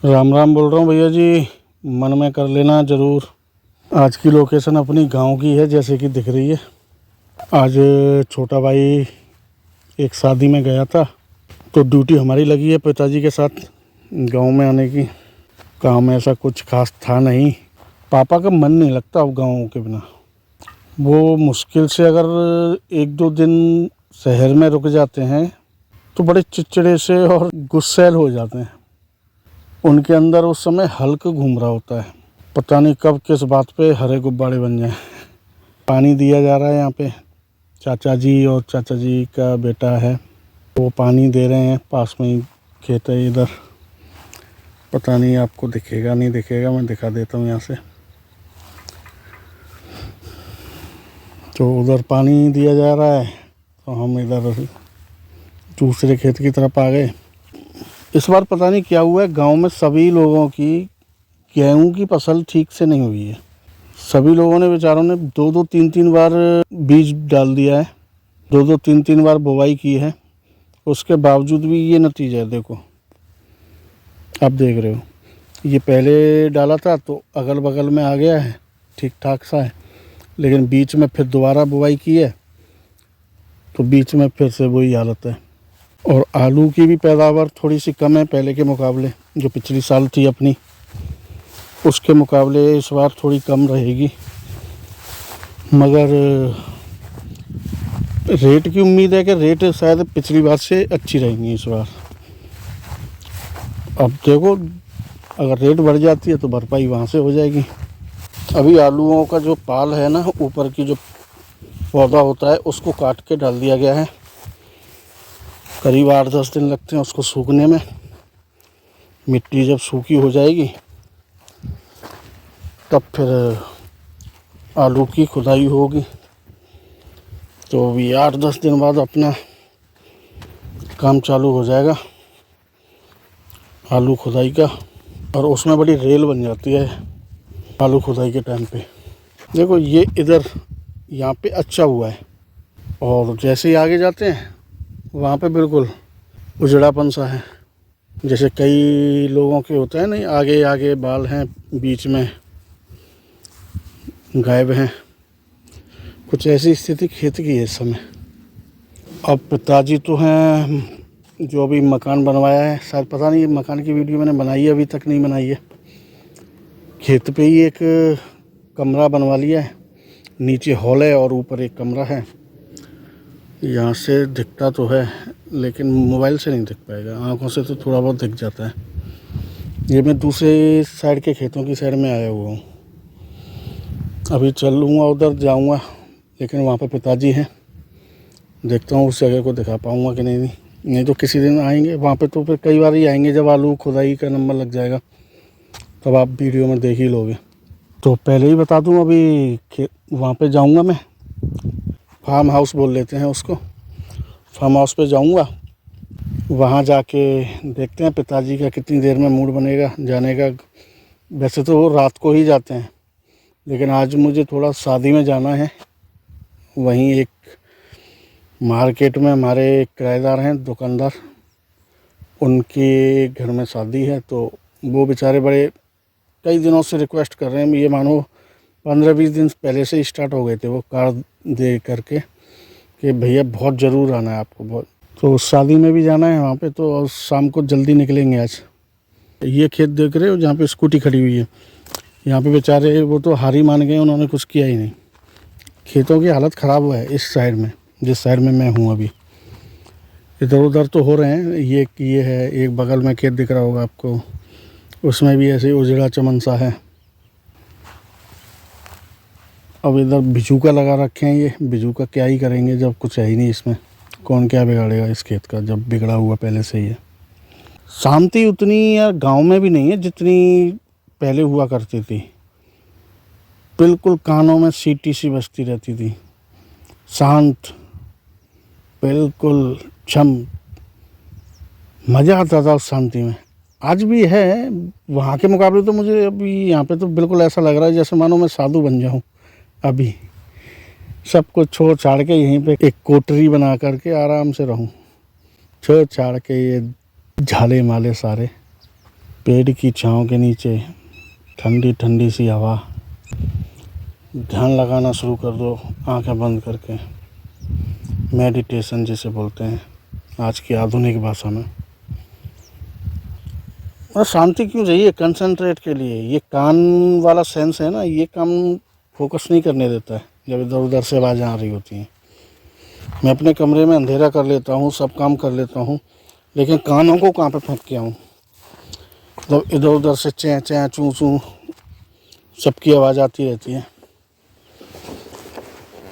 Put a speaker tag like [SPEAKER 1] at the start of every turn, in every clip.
[SPEAKER 1] राम राम बोल रहा हूँ भैया जी, मन में कर लेना ज़रूर। आज की लोकेशन अपनी गांव की है, जैसे कि दिख रही है। आज छोटा भाई एक शादी में गया था, तो ड्यूटी हमारी लगी है पिताजी के साथ गांव में आने की। काम ऐसा कुछ खास था नहीं, पापा का मन नहीं लगता अब गाँव के बिना। वो मुश्किल से अगर एक दो दिन शहर में रुक जाते हैं तो बड़े चिड़चिड़े से और गुस्सैल हो जाते हैं। उनके अंदर उस समय हल्क घूम रहा होता है, पता नहीं कब किस बात पे हरे गुब्बारे बन जाए। पानी दिया जा रहा है यहाँ पे, चाचा जी और चाचा जी का बेटा है, वो पानी दे रहे हैं। पास में ही खेत है इधर, पता नहीं आपको दिखेगा नहीं दिखेगा, मैं दिखा देता हूँ यहाँ से। तो उधर पानी दिया जा रहा है, तो हम इधर दूसरे खेत की तरफ आ गए। इस बार पता नहीं क्या हुआ है, गांव में सभी लोगों की गेहूं की फसल ठीक से नहीं हुई है। सभी लोगों ने, बेचारों ने दो दो तीन तीन बार बीज डाल दिया है, दो दो तीन तीन बार बुवाई की है, उसके बावजूद भी ये नतीजा है। देखो, आप देख रहे हो, ये पहले डाला था तो अगल बगल में आ गया है, ठीक ठाक सा है, लेकिन बीच में फिर दोबारा बुवाई की है तो बीच में फिर से वही हालत है। और आलू की भी पैदावार थोड़ी सी कम है पहले के मुकाबले, जो पिछली साल थी अपनी उसके मुकाबले इस बार थोड़ी कम रहेगी। मगर रेट की उम्मीद है कि रेट शायद पिछली बार से अच्छी रहेंगी इस बार। अब देखो, अगर रेट बढ़ जाती है तो भरपाई वहाँ से हो जाएगी। अभी आलूओं का जो पाल है ना, ऊपर की जो पौधा होता है उसको काट के डाल दिया गया है। करीब 8-10 दिन लगते हैं उसको सूखने में। मिट्टी जब सूखी हो जाएगी तब फिर आलू की खुदाई होगी। तो अभी 8-10 दिन बाद अपना काम चालू हो जाएगा आलू खुदाई का, और उसमें बड़ी रेल बन जाती है आलू खुदाई के टाइम पे। देखो, ये इधर यहाँ पे अच्छा हुआ है, और जैसे ही आगे जाते हैं वहाँ पे बिल्कुल उजड़ापन सा है। जैसे कई लोगों के होता है नहीं, आगे आगे बाल हैं, बीच में गायब हैं, कुछ ऐसी स्थिति खेत की है इस समय। अब पिताजी तो हैं जो अभी मकान बनवाया है, शायद पता नहीं मकान की वीडियो मैंने बनाई है, अभी तक नहीं बनाई है। खेत पे ही एक कमरा बनवा लिया है, नीचे हॉल है और ऊपर एक कमरा है। यहाँ से दिखता तो है लेकिन मोबाइल से नहीं दिख पाएगा, आंखों से तो थोड़ा बहुत दिख जाता है। ये मैं दूसरे साइड के खेतों की साइड में आया हुआ हूँ। अभी चलूँगा उधर जाऊँगा, लेकिन वहाँ पे पिताजी हैं, देखता हूँ उस जगह को दिखा पाऊँगा कि नहीं तो किसी दिन आएंगे वहाँ पे। तो फिर कई बार ही आएंगे, जब आलू खुदाई का नंबर लग जाएगा तब आप वीडियो में देख ही लोगे। तो पहले ही बता दूँ, अभी वहाँ पे जाऊँगा मैं, फार्म हाउस बोल लेते हैं उसको, फार्म हाउस पे जाऊँगा। वहाँ जाके देखते हैं पिताजी का कितनी देर में मूड बनेगा जाने का। वैसे तो वो रात को ही जाते हैं, लेकिन आज मुझे थोड़ा शादी में जाना है। वहीं एक मार्केट में हमारे किराएदार हैं, दुकानदार, उनके घर में शादी है। तो वो बेचारे बड़े कई दिनों से रिक्वेस्ट कर रहे हैं, ये मानो 15-20 दिन पहले से स्टार्ट हो गए थे वो कार्ड दे करके कि भैया बहुत ज़रूर आना है आपको, बहुत। तो शादी में भी जाना है वहाँ पे, तो शाम को जल्दी निकलेंगे आज। ये खेत देख रहे हो जहाँ पे स्कूटी खड़ी हुई है, यहाँ पे बेचारे वो तो हार ही मान गए, उन्होंने कुछ किया ही नहीं। खेतों की हालत ख़राब हुआ है इस साइड में, जिस साइड में मैं हूँ अभी। इधर उधर तो हो रहे हैं, ये है, एक बगल में खेत दिख रहा होगा आपको, उसमें भी ऐसे उजड़ा चमन सा है। अब इधर बिजू का लगा रखे हैं, ये बिजू का क्या ही करेंगे जब कुछ है ही नहीं इसमें। कौन क्या बिगाड़ेगा इस खेत का जब बिगड़ा हुआ पहले से ही है। शांति उतनी यार गांव में भी नहीं है जितनी पहले हुआ करती थी। बिल्कुल कानों में सीटी सी बजती रहती थी, शांत, बिल्कुल छम, मज़ा आता था उस शांति में। आज भी है, वहाँ के मुकाबले तो मुझे अभी यहाँ पे तो बिल्कुल ऐसा लग रहा है जैसे मानो मैं साधु बन जाऊँ। अभी सब कुछ छोड़ छाड़ के यहीं पे एक कोठरी बना करके आराम से रहूं, छोड़ छाड़ के ये झाले माले सारे। पेड़ की छाँव के नीचे ठंडी ठंडी सी हवा, ध्यान लगाना शुरू कर दो आंखें बंद करके। मेडिटेशन जिसे बोलते हैं आज की आधुनिक भाषा में। और शांति क्यों चाहिए? कंसंट्रेट के लिए। ये कान वाला सेंस है ना, ये काम फोकस नहीं करने देता है जब इधर उधर से आवाज़ें आ रही होती हैं। मैं अपने कमरे में अंधेरा कर लेता हूँ, सब काम कर लेता हूँ, लेकिन कानों को कहाँ पे फेंक के आऊँ जब इधर उधर से चैं चैं चूं चूं सबकी आवाज़ आती रहती है।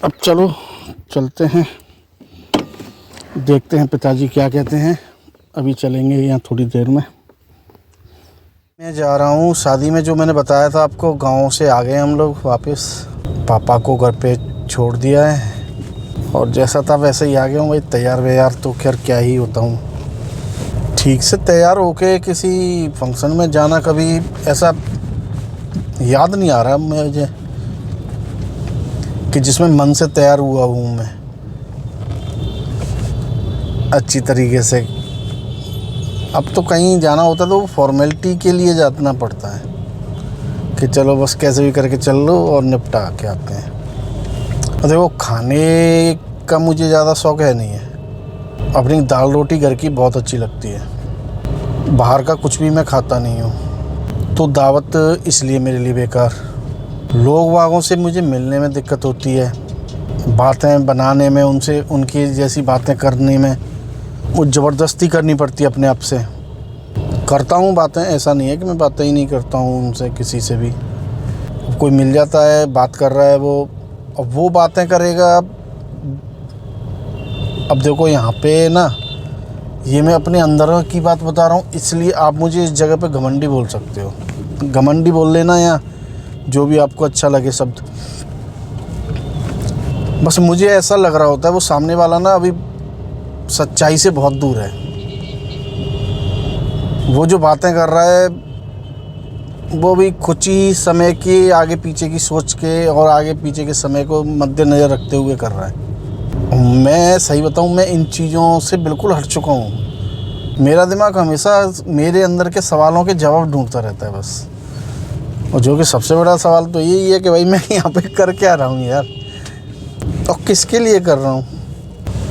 [SPEAKER 1] अब चलो चलते हैं, देखते हैं पिताजी क्या कहते हैं। अभी चलेंगे यहाँ थोड़ी देर में। मैं जा रहा हूँ शादी में, जो मैंने बताया था आपको। गांव से आ गए हम लोग वापस, पापा को घर पे छोड़ दिया है और जैसा था वैसे ही आ गया हूँ भाई। तैयार व्यार तो खैर क्या ही होता हूँ, ठीक से तैयार होके किसी फंक्शन में जाना कभी ऐसा याद नहीं आ रहा मुझे कि जिसमें मन से तैयार हुआ हूँ मैं अच्छी तरीके से। अब तो कहीं जाना होता तो फॉर्मेलिटी के लिए जाना पड़ता है कि चलो बस कैसे भी करके चल लो और निपटा के आते हैं। और देखो, खाने का मुझे ज़्यादा शौक़ है नहीं है। अपनी दाल रोटी घर की बहुत अच्छी लगती है, बाहर का कुछ भी मैं खाता नहीं हूँ। तो दावत इसलिए मेरे लिए बेकार। लोग वागों से मुझे मिलने में दिक्कत होती है, बातें बनाने में, उनसे उनकी जैसी बातें करने में वो ज़बरदस्ती करनी पड़ती है। अपने आप से करता हूँ बातें, ऐसा नहीं है कि मैं बातें ही नहीं करता हूँ उनसे, किसी से भी। कोई मिल जाता है, बात कर रहा है वो बातें करेगा। अब देखो यहाँ पे ना, ये मैं अपने अंदर की बात बता रहा हूँ, इसलिए आप मुझे इस जगह पे घमंडी बोल सकते हो। घमंडी बोल लेना या जो भी आपको अच्छा लगे शब्द। बस मुझे ऐसा लग रहा होता है वो सामने वाला ना अभी सच्चाई से बहुत दूर है। वो जो बातें कर रहा है वो भी कुछ ही समय के आगे पीछे की सोच के और आगे पीछे के समय को मद्देनज़र रखते हुए कर रहा है। मैं सही बताऊं, मैं इन चीज़ों से बिल्कुल हट चुका हूं। मेरा दिमाग हमेशा मेरे अंदर के सवालों के जवाब ढूंढता रहता है बस। और जो कि सबसे बड़ा सवाल तो यही है कि भाई मैं यहाँ पे कर क्या रहा हूँ यार, और किसके लिए कर रहा हूँ,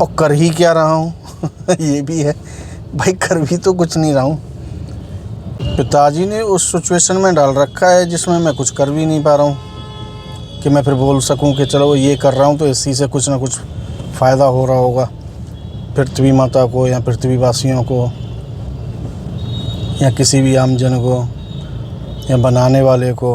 [SPEAKER 1] और कर ही क्या रहा हूँ ये भी है भाई, कर भी तो कुछ नहीं रहा हूँ। पिताजी ने उस सिचुएशन में डाल रखा है जिसमें मैं कुछ कर भी नहीं पा रहा हूँ कि मैं फिर बोल सकूँ कि चलो ये कर रहा हूँ तो इसी से कुछ ना कुछ फ़ायदा हो रहा होगा पृथ्वी माता को या पृथ्वीवासियों को या किसी भी आम जन को या बनाने वाले को।